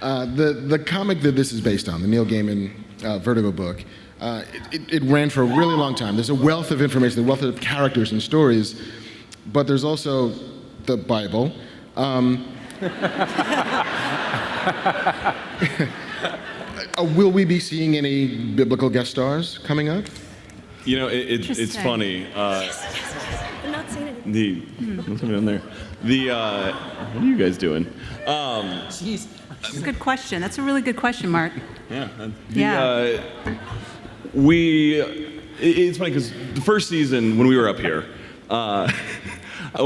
The comic that this is based on, the Neil Gaiman Vertigo book, it ran for a really long time. There's a wealth of information, a wealth of characters and stories, but there's also the Bible. Will we be seeing any biblical guest stars coming up? You know, it's funny. I'm not saying anything. What's going on there? What are you guys doing? Jeez. That's a good question. That's a really good question, Mark. Yeah. It's funny because the first season when we were up here, one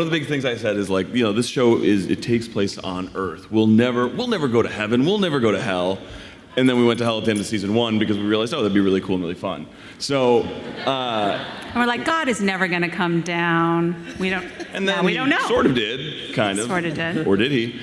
of the big things I said is like, this show it takes place on Earth. We'll never go to heaven. We'll never go to hell. And then we went to hell at the end of season 1 because we realized, that'd be really cool and really fun. So, and we're like, God is never going to come down. We don't. And then we don't know. Sort of did, kind of. Sort of did. Or did he?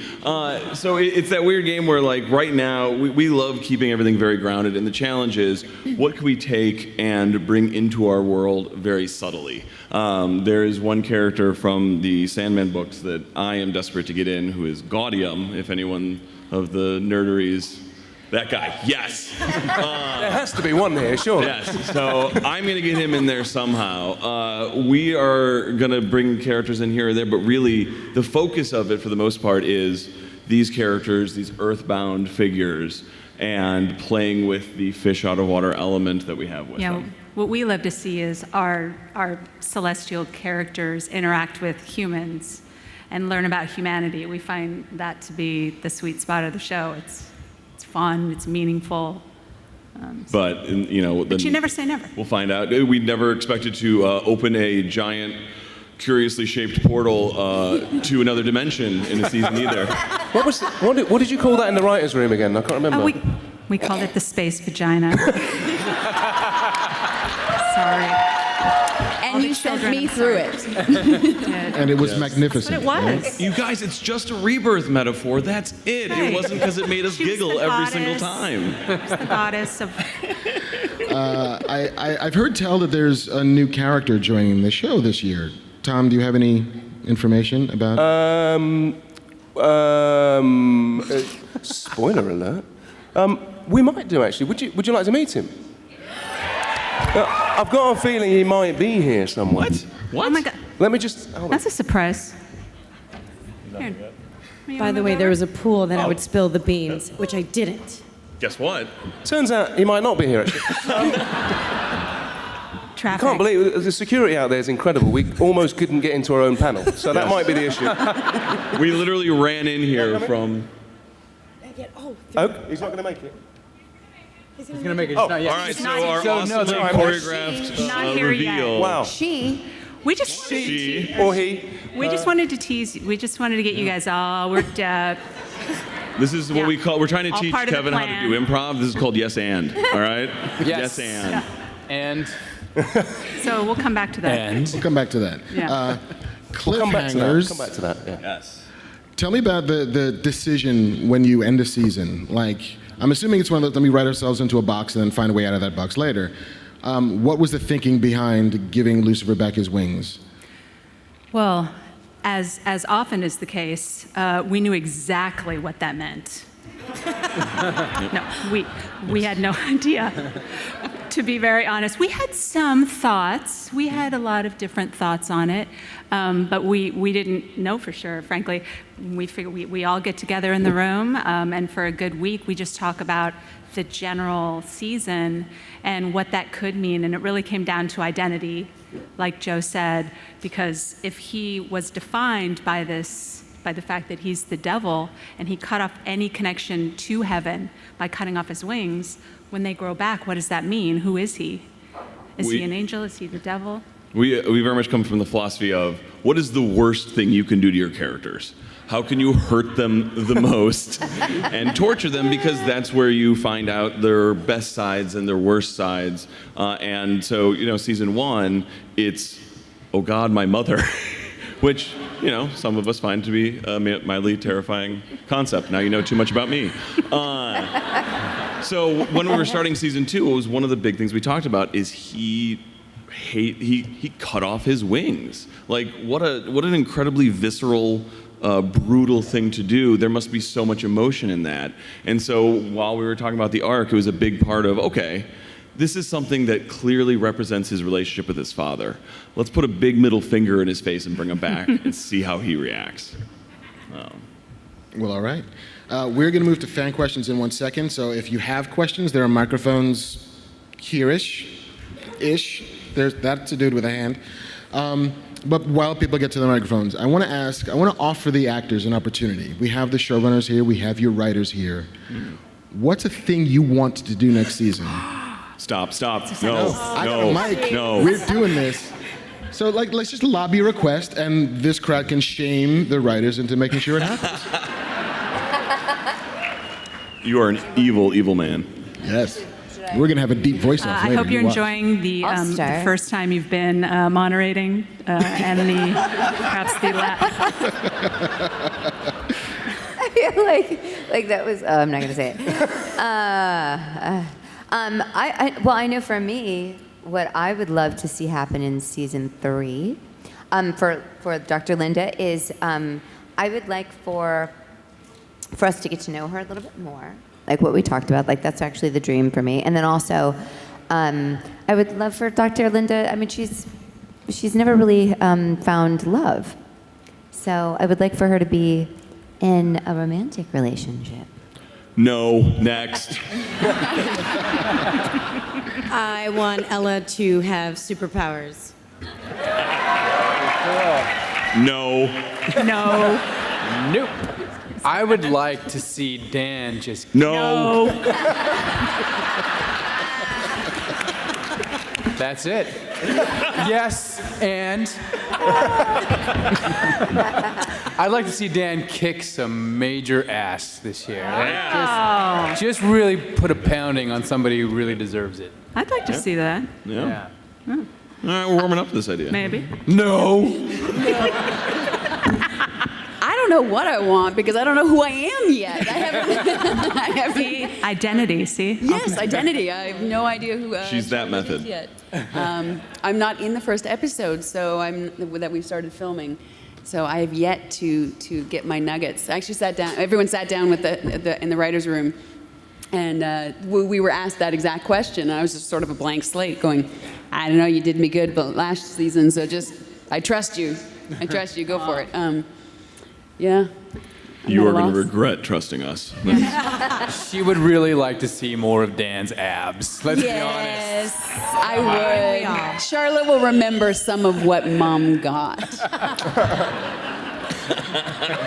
So it's that weird game where, like, right now we love keeping everything very grounded, and the challenge is, what can we take and bring into our world very subtly? There is one character from the Sandman books that I am desperate to get in, who is Gaudium. If anyone of the nerderies. That guy, yes. There has to be one here, sure. Yes, so I'm going to get him in there somehow. We are going to bring characters in here or there, but really the focus of it for the most part is these characters, these earthbound figures, and playing with the fish out of water element that we have with them. What we love to see is our celestial characters interact with humans and learn about humanity. We find that to be the sweet spot of the show. It's fun, it's meaningful. But you never say never. We'll find out. We never expected to open a giant, curiously shaped portal to another dimension in a season either. What did you call that in the writers' room again? I can't remember. We called it the space vagina. Sorry. And you sent me through it. And it was magnificent. That's what it was. You guys, it's just a rebirth metaphor. That's it. Hey. It wasn't because it made us giggle every single time. She's the goddess of... I've heard tell that there's a new character joining the show this year. Tom, do you have any information about? Spoiler alert. We might do actually. Would you like to meet him? I've got a feeling he might be here somewhere. What? Oh my God. Let me just. Hold on. That's a surprise. Here. By the way, there was a pool that I would spill the beans, which I didn't. Guess what? Turns out he might not be here actually. Traffic. Can't believe it. The security out there is incredible. We almost couldn't get into our own panel, so that might be the issue. We literally ran in here from. Oh, he's not going to make it. He's going to make it. All right, so our awesomely choreographed reveal. Wow. We just Or he. We just wanted to tease. We just wanted to get you guys all worked up. This is what we call. We're trying to All teach part of the Kevin how to plan. do improv. This is called yes and. All right. Yes. and. Yeah. And So we'll come back to that. We'll come back to that. Yeah. Cliffhangers. Come back to that. Yeah. Yes. Tell me about the decision when you end a season. Like, I'm assuming it's one of those, let me write ourselves into a box and then find a way out of that box later. What was the thinking behind giving Lucifer back his wings? Well, as often is the case, we knew exactly what that meant. No, we had no idea. To be very honest, we had some thoughts. We had a lot of different thoughts on it, but we didn't know for sure. Frankly, we figured we all get together in the room, and for a good week we just talk about the general season and what that could mean. And it really came down to identity, like Joe said, because if he was defined by the fact that he's the devil and he cut off any connection to heaven by cutting off his wings, when they grow back, what does that mean? Who is he? Is he an angel? Is he the devil? We very much come from the philosophy of what is the worst thing you can do to your characters? How can you hurt them the most and torture them, because that's where you find out their best sides and their worst sides. And so, season 1, it's, oh God, my mother, which, some of us find to be a mildly terrifying concept. Now you know too much about me. So when we were starting season 2, it was one of the big things we talked about is he cut off his wings. Like, what an incredibly visceral a brutal thing to do, there must be so much emotion in that. And so while we were talking about the arc, it was a big part of, okay, this is something that clearly represents his relationship with his father. Let's put a big middle finger in his face and bring him back and see how he reacts. Well, all right. We're going to move to fan questions in 1 second. So if you have questions, there are microphones here-ish. That's a dude with a hand. But while people get to the microphones, I want to offer the actors an opportunity. We have the showrunners here. We have your writers here. What's a thing you want to do next season? Stop. No. I got a mic. No. We're doing this. So, let's just lobby a request, and this crowd can shame the writers into making sure it happens. You are an evil, evil man. Yes. We're going to have a deep voice-off later. I hope you're You watch. enjoying the first time you've been moderating and perhaps the I feel like that was. I'm not going to say it. I know for me, what I would love to see happen in season 3, for Dr. Linda is, I would like for us to get to know her a little bit more, like what we talked about. Like that's actually the dream for me. And then also, I would love for Dr. Linda. I mean, she's never really found love, so I would like for her to be in a romantic relationship. No. Next. I want Ella to have superpowers. No. Nope. I would like to see Dan just. No. That's it. Yes, and I'd like to see Dan kick some major ass this year. Like, just really put a pounding on somebody who really deserves it. I'd like to see that. Yeah. All right, we're warming up to this idea. Maybe. No. I don't know what I want because I don't know who I am yet. I haven't. Identity, see? Yes, identity. I have no idea who. She's that method. Yet. I'm not in the first episode, so that we've started filming. So I have yet to get my nuggets. I actually sat down. Everyone sat down in the writers' room, and we were asked that exact question. I was just sort of a blank slate, going, I don't know. You did me good, but last season, so I trust you. I trust you. Go for it. Yeah. You are going to regret trusting us. She would really like to see more of Dan's abs. Let's be honest. Yes, I would. Charlotte will remember some of what Mom got.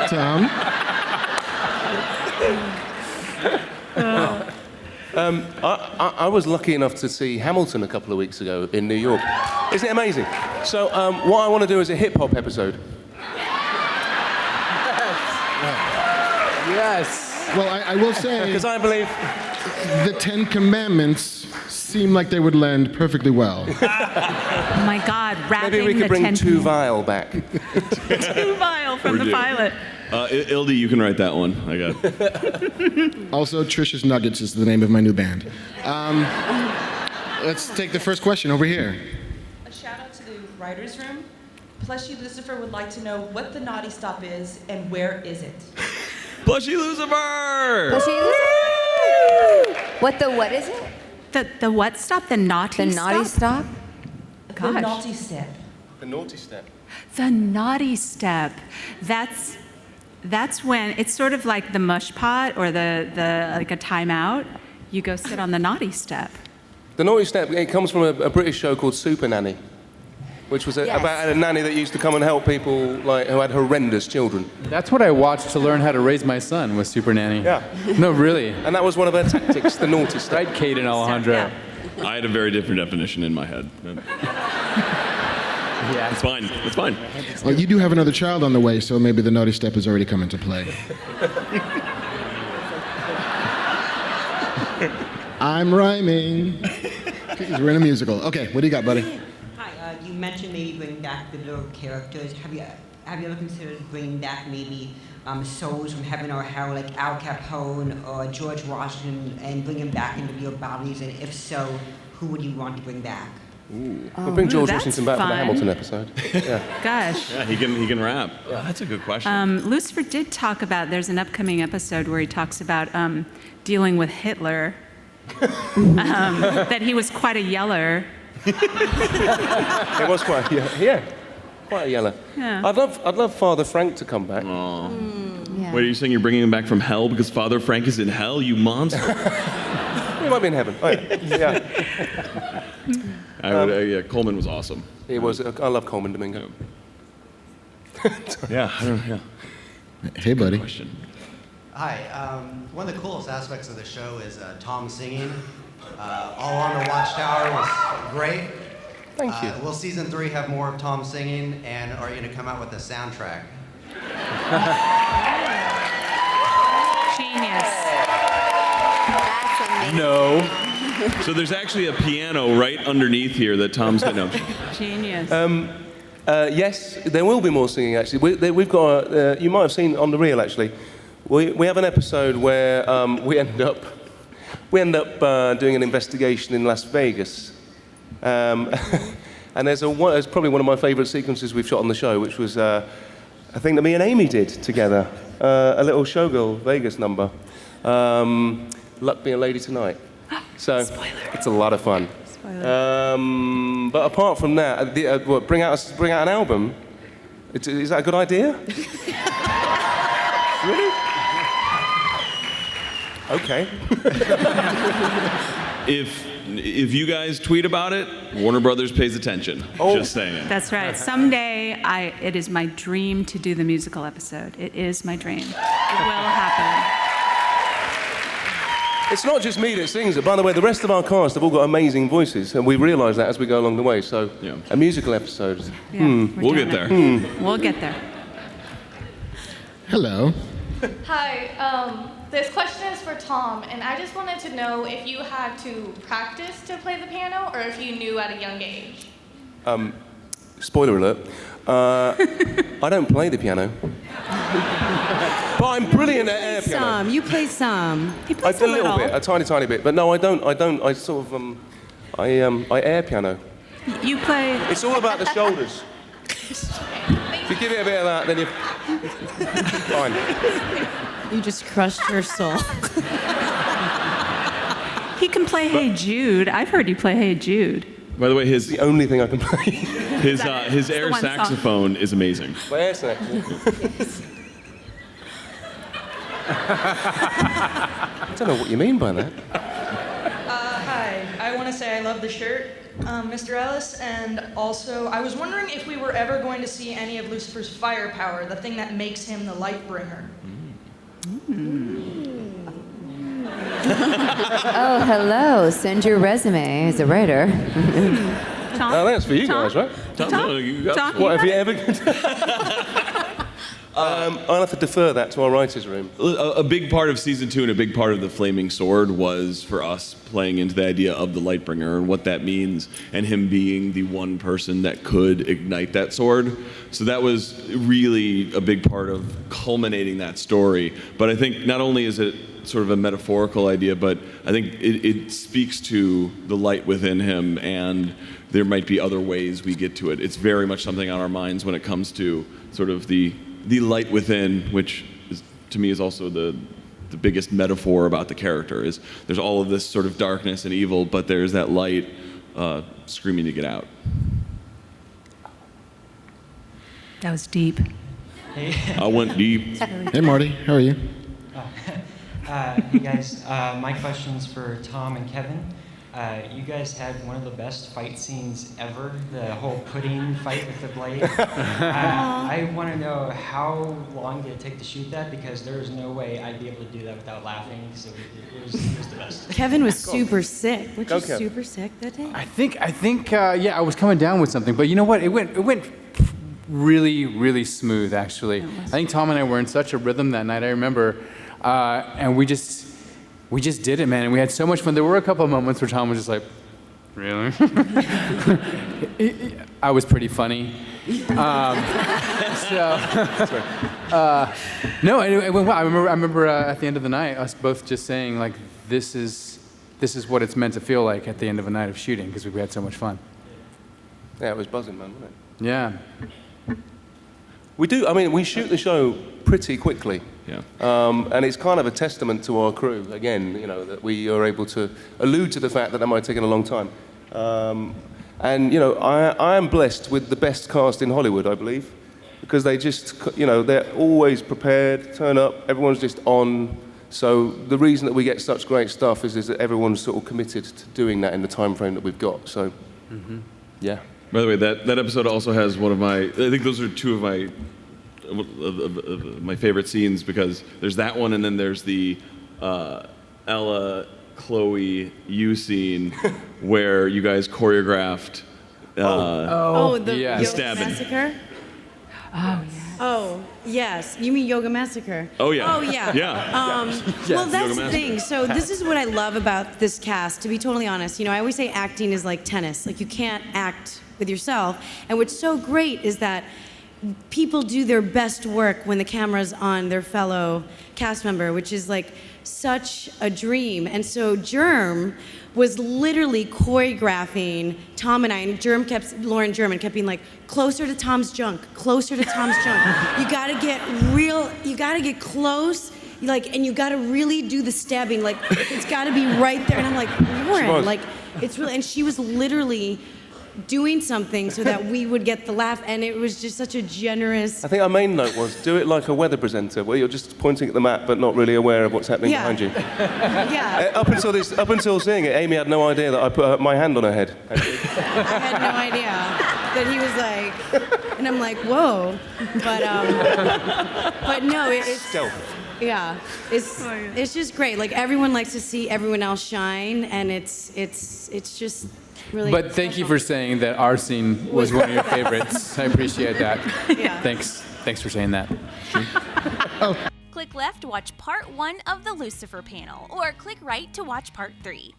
Tom? I was lucky enough to see Hamilton a couple of weeks ago in New York. Isn't it amazing? So what I want to do is a hip-hop episode. Yes. Well, I will say, Because I believe... the 10 Commandments seem like they would land perfectly well. Oh my God, rapping Maybe we could the bring 10 Tuvile back. Tuvile from We're the due. pilot. Ildy, you can write that one. I got it. Also, Trish's Nuggets is the name of my new band. Let's take the first question over here. A shout out to the writers' room. Plushy Lucifer would like to know what the naughty stop is and where is it? Plushy Lucifer! What is it? The what stop? The naughty The stop? naughty stop? The Gosh. naughty step. The naughty step. The naughty step. That's when it's sort of like the mush pot or the like a timeout. You go sit on the naughty step. The naughty step, it comes from a British show called Super Nanny, which was about a nanny that used to come and help people who had horrendous children. That's what I watched to learn how to raise my son, was Super Nanny. Yeah. No, really. And that was one of her tactics, the naughty step. Right, Kate and Alejandro. Yeah. I had a very different definition in my head. Yeah. It's fine. It's fine. Well, you do have another child on the way, so maybe the naughty step has already come into play. I'm rhyming. Jeez, we're in a musical. Okay, what do you got, buddy? Hi, you mentioned maybe bringing back the little characters. Have you ever considered bringing back maybe souls from heaven or hell, like Al Capone or George Washington, and bring them back into real bodies? And if so, who would you want to bring back? We'll bring George that's Washington back for the fun. Hamilton episode. Yeah. Gosh. Yeah, he can rap. Yeah, that's a good question. Lucifer did talk about, there's an upcoming episode where he talks about dealing with Hitler, that he was quite a yeller. It was quite, quite a yeller. Yeah. I'd love Father Frank to come back. Yeah. Wait, are you saying you're bringing him back from hell because Father Frank is in hell, you monster? He might be in heaven. Oh, yeah. Yeah, Coleman was awesome. He was. I love Coleman Domingo. Yeah, Hey, buddy. Question. Hi. One of the coolest aspects of the show is Tom singing. All on the Watchtower was great. Thank you. Will season 3 have more of Tom singing, and are you going to come out with a soundtrack? Genius. That's amazing. No. So there's actually a piano right underneath here that Tom's going to... Genius. Yes, there will be more singing. Actually, we've got. You might have seen on the reel. Actually, we have an episode where we end up doing an investigation in Las Vegas, and there's probably one of my favourite sequences we've shot on the show, which was a thing that me and Amy did together, a little showgirl Vegas number, "Luck Be a Lady Tonight." So it's a lot of fun. But apart from that, bring out an album. Is that a good idea? Really? Okay. If you guys tweet about it, Warner Brothers pays attention. Just saying. That's right. Someday, it is my dream to do the musical episode. It is my dream. It will happen. It's not just me that sings it. By the way, the rest of our cast have all got amazing voices, and we realise that as we go along the way. So, a musical episode. Yeah, We'll get there. We'll get there. Hello. Hi, this question is for Tom, and I just wanted to know if you had to practice to play the piano or if you knew at a young age. Spoiler alert. I don't play the piano. But I'm brilliant at air piano. Some. You play some. He I plays do a little bit, a tiny bit. But no, I don't. I sort of, I air piano. You play. It's all about the shoulders. If you give it a bit of that, then you're fine. You just crushed her soul. He can play Hey Jude. I've heard you play Hey Jude. By the way, It's the only thing I can play. his air one song. saxophone is amazing. My air saxophone. I don't know what you mean by that. Hi, I want to say I love the shirt, Mr. Ellis, and also I was wondering if we were ever going to see any of Lucifer's firepower, the thing that makes him the light bringer. Oh, hello. Send your resume as a writer. Tom? Oh, that's for you guys, right? Tom, What have you ever? I'll have to defer that to our writers' room. A big part of season 2 and a big part of the Flaming Sword was for us playing into the idea of the Lightbringer and what that means, and him being the one person that could ignite that sword. So that was really a big part of culminating that story. But I think not only is it sort of a metaphorical idea, but I think it speaks to the light within him, and there might be other ways we get to it. It's very much something on our minds when it comes to sort of the light within, which is, to me is also the biggest metaphor about the character. Is there's all of this sort of darkness and evil, but there's that light screaming to get out. That was deep. I went deep. Hey, Marty. How are you? Hey guys, my question's for Tom and Kevin. You guys had one of the best fight scenes ever, the whole pudding fight with the blade. I want to know how long did it take to shoot that, because there was no way I'd be able to do that without laughing, because it was the best. Kevin was super sick. Weren't you Kevin. super sick that day? I think, yeah, I was coming down with something, but you know what? It went really, really smooth, actually. I think Tom and I were in such a rhythm that night. I remember, and we just did it, man. And we had so much fun. There were a couple of moments where Tom was just like, "Really?" I was pretty funny. No, it went well. I remember at the end of the night, us both just saying like, "This is what it's meant to feel like at the end of a night of shooting," because we had so much fun. Yeah, it was buzzing, man, wasn't it? Yeah. We do. I mean, we shoot the show pretty quickly. Yeah. And it's kind of a testament to our crew, again, that we are able to allude to the fact that might have taken a long time. And, I am blessed with the best cast in Hollywood, I believe, because they just, they're always prepared, turn up, everyone's just on. So the reason that we get such great stuff is that everyone's sort of committed to doing that in the time frame that we've got. So, yeah. By the way, that episode also has one of my, I think those are two of my favorite scenes, because there's that one and then there's the Ella, Chloe, you scene where you guys choreographed the yeah. Yoga stabbing. Massacre? Oh, yeah. Oh, yes. You mean Yoga Massacre? Oh, yeah. Oh, yeah. Yeah. Well, that's Yoga the Massacre. thing. So this is what I love about this cast, to be totally honest. I always say acting is like tennis. Like, you can't act with yourself. And what's so great is that people do their best work when the camera's on their fellow cast member, which is like such a dream. And so Germ was literally choreographing Tom and I, and Lauren German kept being like, closer to Tom's junk, closer to Tom's junk. You gotta get close, and you gotta really do the stabbing, like, it's gotta be right there. And I'm like, Lauren, like, it's really, and she was literally doing something so that we would get the laugh, and it was just such a generous. I think our main note was do it like a weather presenter, where you're just pointing at the map but not really aware of what's happening behind you. Yeah. Up until seeing it, Amy had no idea that I put my hand on her head. I had no idea that he was like, and I'm like, whoa, but no, it's Stealth. yeah, it's just great. Like, everyone likes to see everyone else shine, and it's just really. But thank you for saying that our scene was one of your favorites. I appreciate that. Yeah. Thanks for saying that. Click left to watch part 1 of the Lucifer panel, or click right to watch part 3.